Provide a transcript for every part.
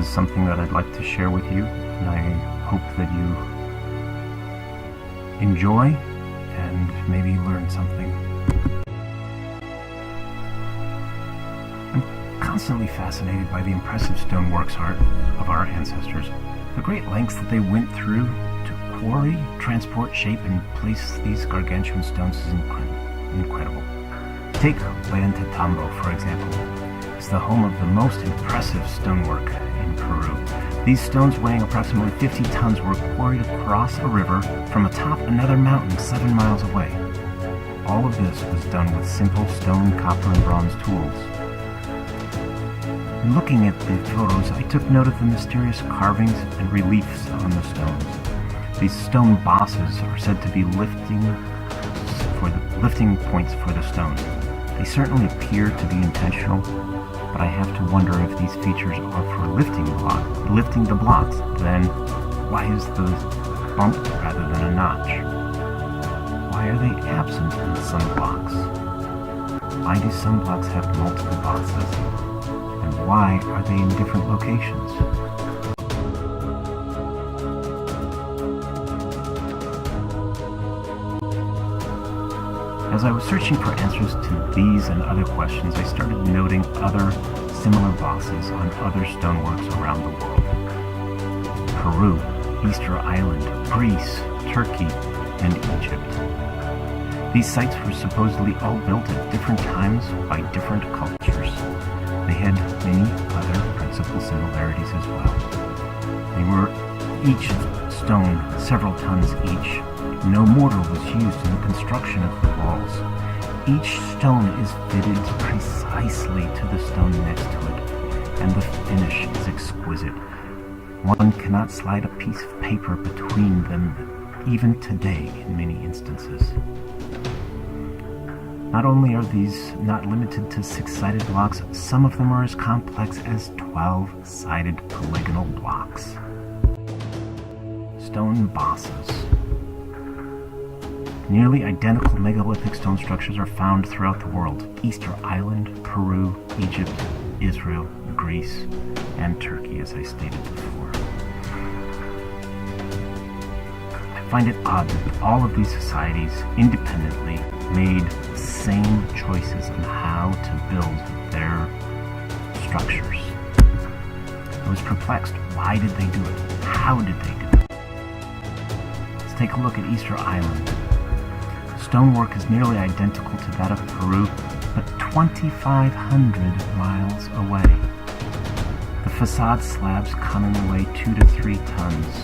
is something that I'd like to share with you, and I hope that you enjoy and maybe learn something. I'm constantly fascinated by the impressive stoneworks art of our ancestors, the great lengths that they went through to quarry, transport, shape, and place these gargantuan stones is incredible. Take Ollantaytambo, for example. It's the home of the most impressive stonework in Peru. These stones, weighing approximately 50 tons, were quarried across a river from atop another mountain 7 miles away. All of this was done with simple stone, copper, and bronze tools. Looking at the photos, I took note of the mysterious carvings and reliefs on the stones. These stone bosses are said to be lifting points for the stones. They certainly appear to be intentional, but I have to wonder if these features are for lifting the blocks. Then why is the bump rather than a notch? Why are they absent in some blocks? Why do some blocks have multiple bosses? And why are they in different locations? As I was searching for answers to these and other questions, I started noting other similar bosses on other stoneworks around the world. Peru, Easter Island, Greece, Turkey, and Egypt. These sites were supposedly all built at different times by different cultures. They had many other principal similarities as well. They were each stone several tons each. No mortar was used in the construction of the walls. Each stone is fitted precisely to the stone next to it, and the finish is exquisite. One cannot slide a piece of paper between them, even today in many instances. Not only are these not limited to 6-sided blocks, some of them are as complex as 12-sided polygonal blocks. Stone bosses. Nearly identical megalithic stone structures are found throughout the world: Easter Island, Peru, Egypt, Israel, Greece, and Turkey, as I stated before. I find it odd that all of these societies independently made the same choices on how to build their structures. I was perplexed. Why did they do it? How did they do it? Let's take a look at Easter Island. Stonework is nearly identical to that of Peru, but 2,500 miles away. The facade slabs coming away 2 to 3 tons.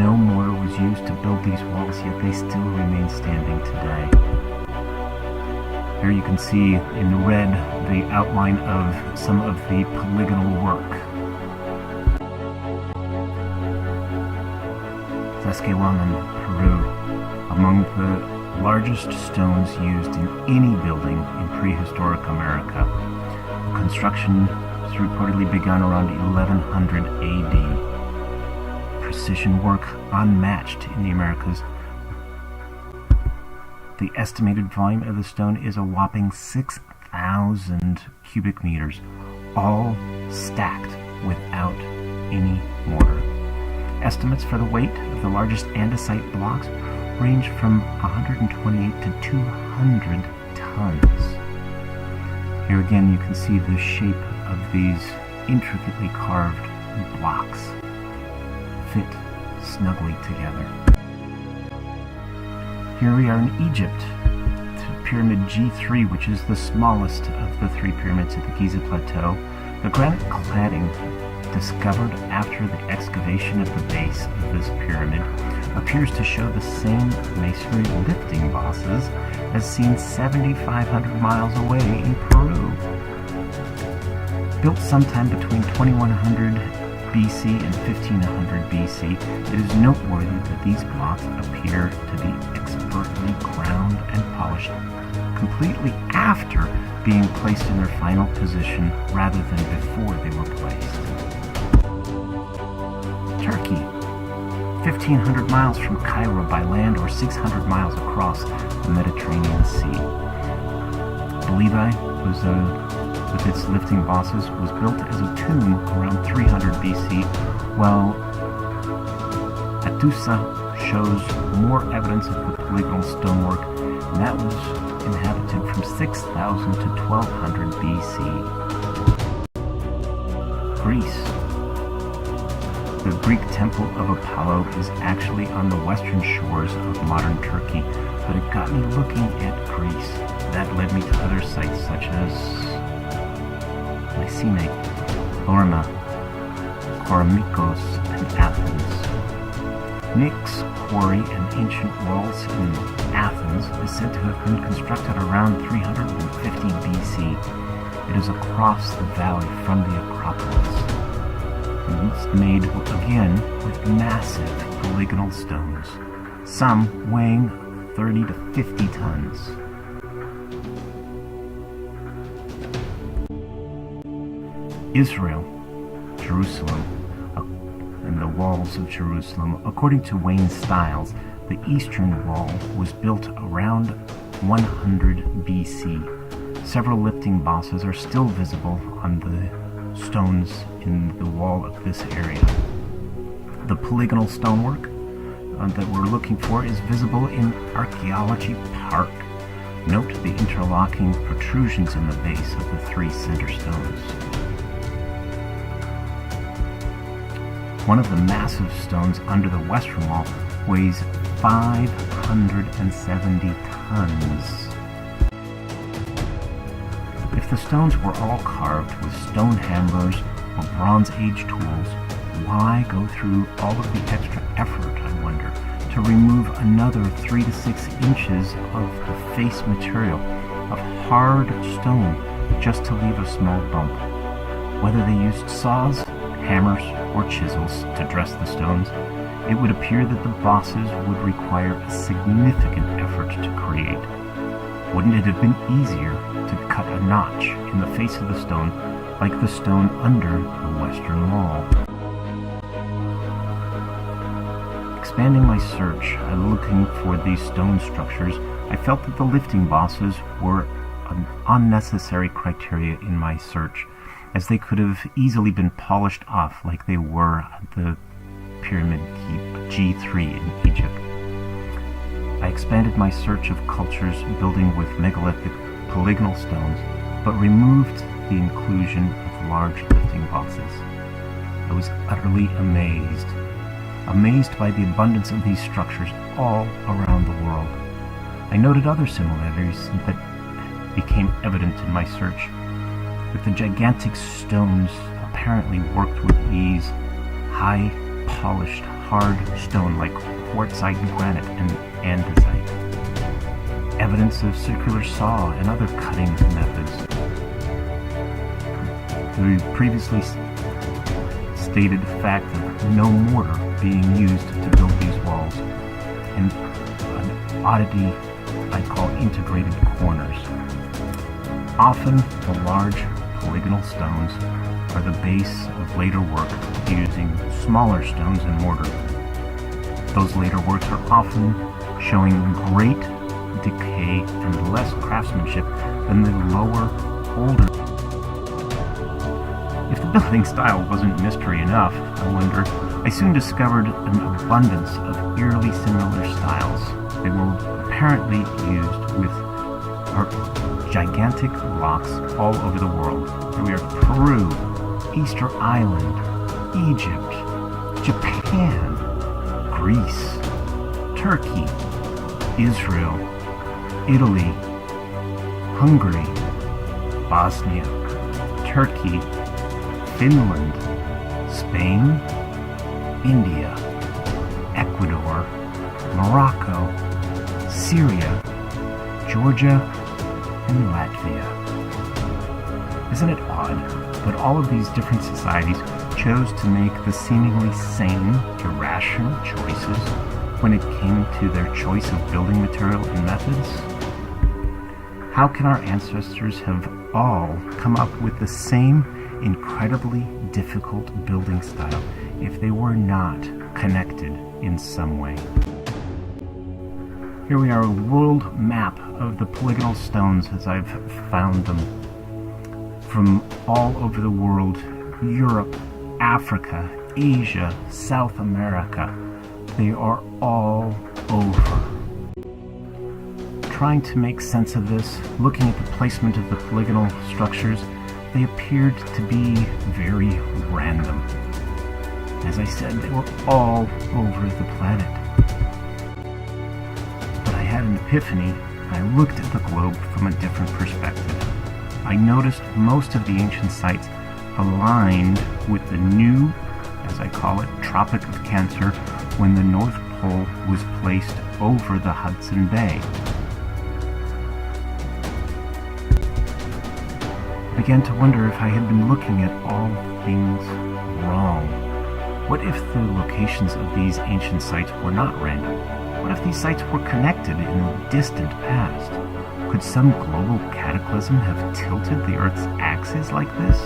No mortar was used to build these walls, yet they still remain standing today. Here you can see in red the outline of some of the polygonal work. Xescalón, Peru. Among the largest stones used in any building in prehistoric America. The construction was reportedly begun around 1100 AD. Precision work unmatched in the Americas. The estimated volume of the stone is a whopping 6,000 cubic meters, all stacked without any mortar. Estimates for the weight of the largest andesite blocks range from 128 to 200 tons. Here again you can see the shape of these intricately carved blocks fit snugly together. Here we are in Egypt, Pyramid G3, which is the smallest of the 3 pyramids at the Giza Plateau. The granite cladding discovered after the excavation of the base of this pyramid appears to show the same masonry lifting bosses as seen 7,500 miles away in Peru. Built sometime between 2100 BC and 1500 BC, it is noteworthy that these blocks appear to be expertly ground and polished completely after being placed in their final position rather than before they were placed. Turkey, 1,500 miles from Cairo by land or 600 miles across the Mediterranean Sea. Believe I was a with its lifting bosses, was built as a tomb around 300 BC, while Hattusa shows more evidence of the polygonal stonework, and that was inhabited from 6000 to 1200 BC. Greece. The Greek temple of Apollo is actually on the western shores of modern Turkey, but it got me looking at Greece. That led me to other sites such as Mycenae, Lorma, Koromikos, and Athens. Nyx quarry and ancient walls in Athens is said to have been constructed around 350 BC. It is across the valley from the Acropolis. It's made, again, with massive polygonal stones, some weighing 30 to 50 tons. Israel, Jerusalem, and the walls of Jerusalem. According to Wayne Stiles, the eastern wall was built around 100 BC. Several lifting bosses are still visible on the stones in the wall of this area. The polygonal stonework that we're looking for is visible in Archaeology Park. Note the interlocking protrusions in the base of the three center stones. One of the massive stones under the western wall weighs 570 tons. If the stones were all carved with stone hammers or Bronze Age tools, why go through all of the extra effort, I wonder, to remove another 3 to 6 inches of the face material of hard stone just to leave a small bump? Whether they used saws, hammers, or chisels to dress the stones, it would appear that the bosses would require a significant effort to create. Wouldn't it have been easier to cut a notch in the face of the stone like the stone under the western wall? Expanding my search, looking for these stone structures, I felt that the lifting bosses were an unnecessary criteria in my search, as they could have easily been polished off like they were at the Pyramid Keep G3 in Egypt. I expanded my search of cultures building with megalithic polygonal stones, but removed the inclusion of large lifting bosses. I was utterly amazed by the abundance of these structures all around the world. I noted other similarities that became evident in my search, with the gigantic stones apparently worked with ease, high, polished, hard stone like quartzite and granite and andesite. Evidence of circular saw and other cutting methods. The previously stated fact of no mortar being used to build these walls, and an oddity I call integrated corners. Often the large polygonal stones are the base of later work using smaller stones and mortar. Those later works are often showing great decay and less craftsmanship than the lower, older. If the building style wasn't mystery enough, I wonder, I soon discovered an abundance of eerily similar styles. They were apparently used with gigantic blocks all over the world. Here we are: Peru, Easter Island, Egypt, Japan, Greece, Turkey, Israel, Italy, Hungary, Bosnia, Turkey, Finland, Spain, India, Ecuador, Morocco, Syria, Georgia, and Latvia. Isn't it odd that all of these different societies chose to make the seemingly same, irrational choices when it came to their choice of building material and methods? How can our ancestors have all come up with the same incredibly difficult building style if they were not connected in some way? Here we are, a world map of the polygonal stones as I've found them. from all over the world, Europe, Africa, Asia, South America. They are all over. Trying to make sense of this, looking at the placement of the polygonal structures, they appeared to be very random. As I said, they were all over the planet. But I had an epiphany. I looked at the globe from a different perspective. I noticed most of the ancient sites aligned with the new, as I call it, Tropic of Cancer, when the North Pole was placed over the Hudson Bay. I began to wonder if I had been looking at all things wrong. What if the locations of these ancient sites were not random? What if these sites were connected in the distant past? Could some global cataclysm have tilted the Earth's axis like this?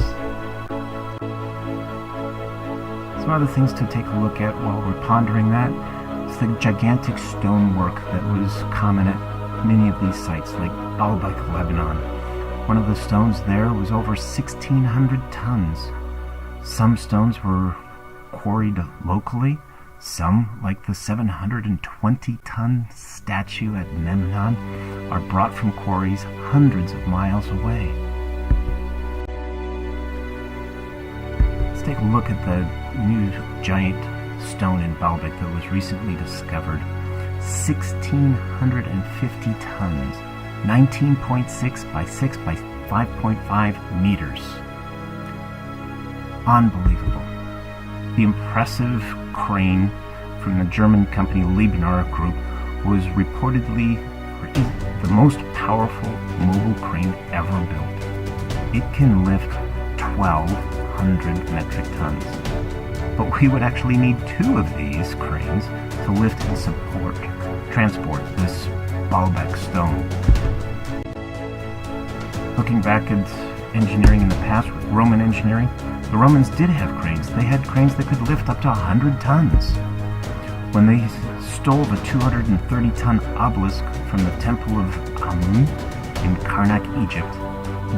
Some other things to take a look at while we're pondering that is the gigantic stonework that was common at many of these sites, like Baalbek, Lebanon. One of the stones there was over 1,600 tons. Some stones were quarried locally. Some, like the 720-ton statue at Memnon, are brought from quarries hundreds of miles away. Let's take a look at the new giant stone in Baalbek that was recently discovered. 1,650 tons. 19.6 by 6 by 5.5 meters. Unbelievable. The impressive crane from the German company Liebener Group was reportedly the most powerful mobile crane ever built. It can lift 1,200 metric tons. But we would actually need 2 of these cranes to lift and transport this Baalbek stone. Looking back at engineering in the past, with Roman engineering, the Romans did have cranes. They had cranes that could lift up to 100 tons. When they stole the 230-ton obelisk from the Temple of Amun in Karnak, Egypt,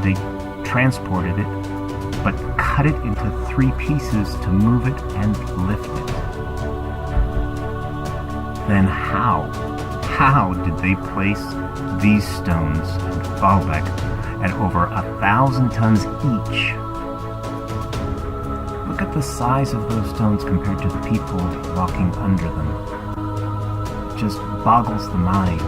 they transported it, but cut it into 3 pieces to move it and lift it. Then how did they place these stones in Baalbek at over 1,000 tons each? Look at the size of those stones compared to the people walking under them. It just boggles the mind.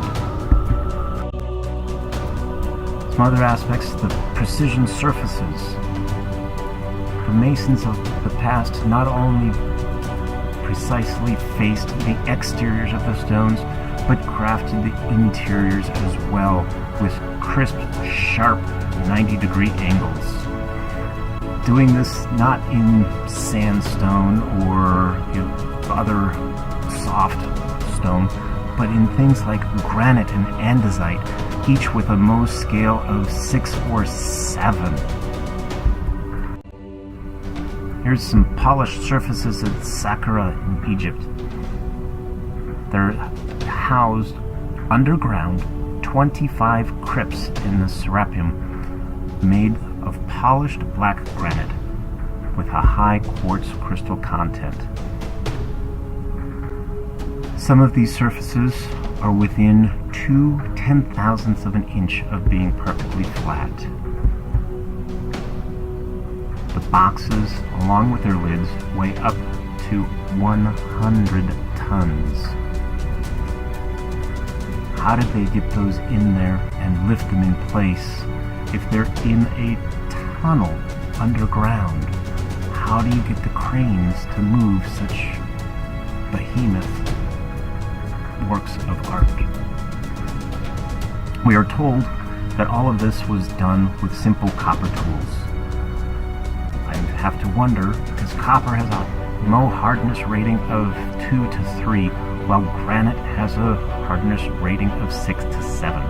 Some other aspects, the precision surfaces. The masons of the past not only precisely faced the exteriors of the stones, but crafted the interiors as well with crisp, sharp 90-degree angles. Doing this not in sandstone or other soft stone, but in things like granite and andesite, each with a Mohs scale of 6 or 7. Here's some polished surfaces at Saqqara in Egypt. They're housed underground 25 crypts in the Serapeum made of polished black granite with a high quartz crystal content. Some of these surfaces are within 2/10,000ths of an inch of being perfectly flat. The boxes, along with their lids, weigh up to 100 tons. How did they get those in there and lift them in place? If they're in a tunnel underground, how do you get the cranes to move such behemoth works of art? We are told that all of this was done with simple copper tools. I have to wonder, because copper has a Mohs hardness rating of 2 to 3, while granite has a hardness rating of 6 to 7.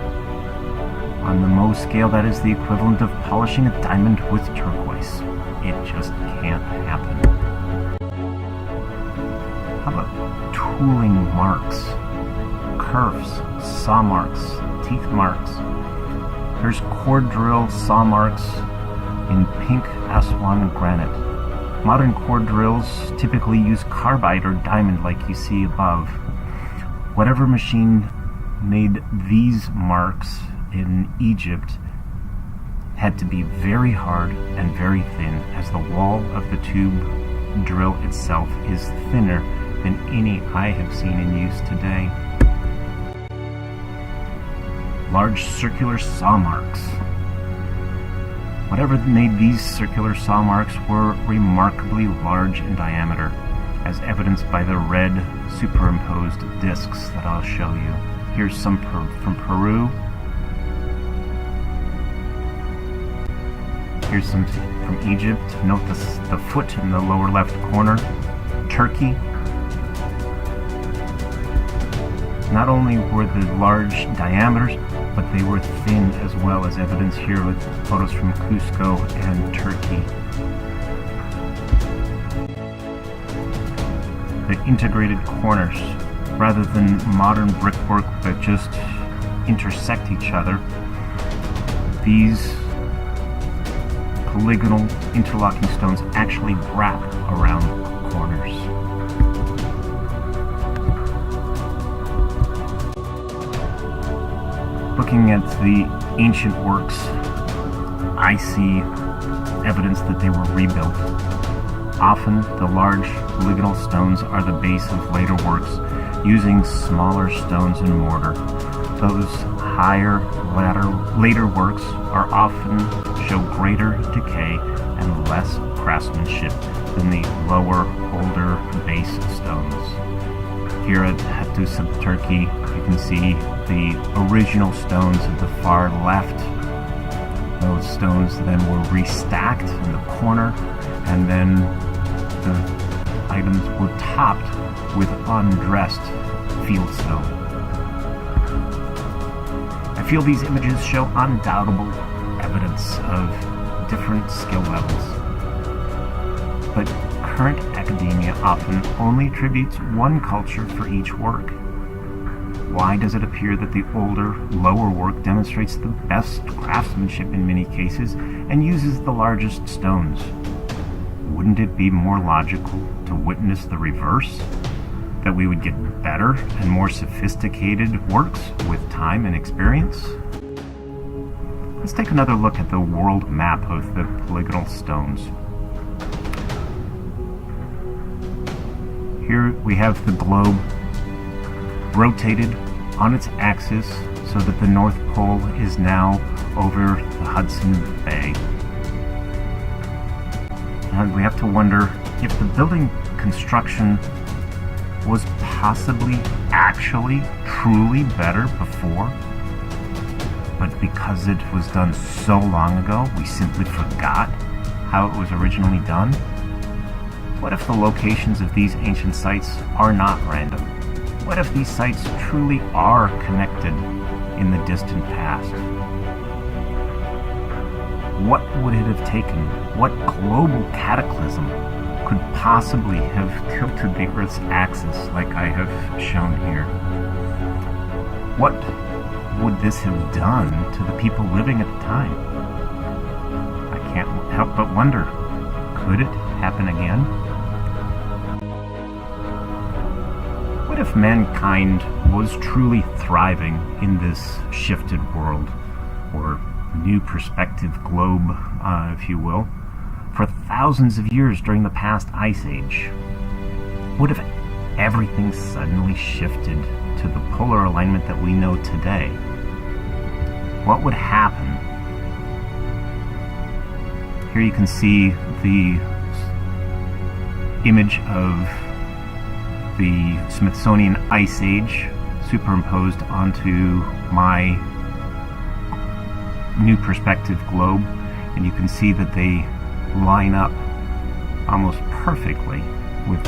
On the Mohs scale, that is the equivalent of polishing a diamond with turquoise. It just can't happen. How about tooling marks, kerfs, saw marks, teeth marks? There's core drill saw marks in pink Aswan granite. Modern core drills typically use carbide or diamond like you see above. Whatever machine made these marks in Egypt had to be very hard and very thin, as the wall of the tube drill itself is thinner than any I have seen in use today. Large circular saw marks. Whatever made these circular saw marks were remarkably large in diameter, as evidenced by the red superimposed discs that I'll show you. Here's some from Peru. Here's some from Egypt. Note the foot in the lower left corner. Turkey. Not only were the large diameters, but they were thin as well, as evidence here with photos from Cusco and Turkey. The integrated corners, rather than modern brickwork that just intersect each other, these polygonal interlocking stones actually wrap around corners. Looking at the ancient works, I see evidence that they were rebuilt. Often, the large polygonal stones are the base of later works, using smaller stones and mortar. Those higher, later works are often show greater decay and less craftsmanship than the lower, older base stones. Here at Hattusep, Turkey, you can see the original stones at the far left. Those stones then were restacked in the corner, and then the items were topped with undressed fieldstone. I feel these images show undoubtable evidence of different skill levels. But current academia often only attributes one culture for each work. Why does it appear that the older, lower work demonstrates the best craftsmanship in many cases and uses the largest stones? Wouldn't it be more logical to witness the reverse? That we would get better and more sophisticated works with time and experience? Let's take another look at the world map of the polygonal stones. Here we have the globe rotated on its axis so that the North Pole is now over the Hudson Bay. And we have to wonder if the building construction was possibly actually truly better before, but because it was done so long ago, we simply forgot how it was originally done? What if the locations of these ancient sites are not random? What if these sites truly are connected in the distant past? What would it have taken? What global cataclysm could possibly have tilted the Earth's axis like I have shown here? What would this have done to the people living at the time? I can't help but wonder, could it happen again? What if mankind was truly thriving in this shifted world, or new perspective globe, if you will, for thousands of years during the past ice age? What if everything suddenly shifted to the polar alignment that we know today? What would happen? Here you can see the image of the Smithsonian Ice Age superimposed onto my new perspective globe, and you can see that they line up almost perfectly with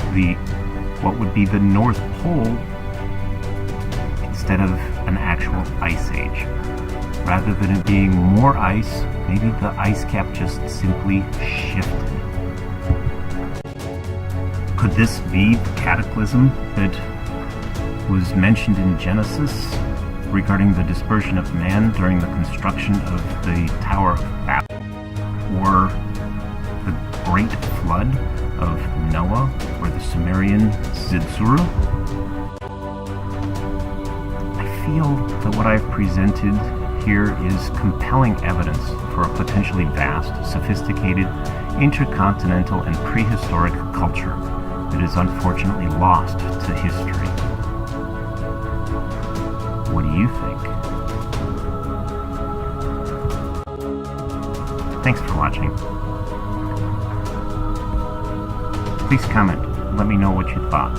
what would be the North Pole instead of an actual ice age. Rather than it being more ice, maybe the ice cap just simply shifted. Could this be the cataclysm that was mentioned in Genesis regarding the dispersion of man during the construction of the Tower of Babel? Or great flood of Noah or the Sumerian Zitzuru? I feel that what I've presented here is compelling evidence for a potentially vast, sophisticated, intercontinental, and prehistoric culture that is unfortunately lost to history. What do you think? Thanks for watching. Please comment. Let me know what you thought.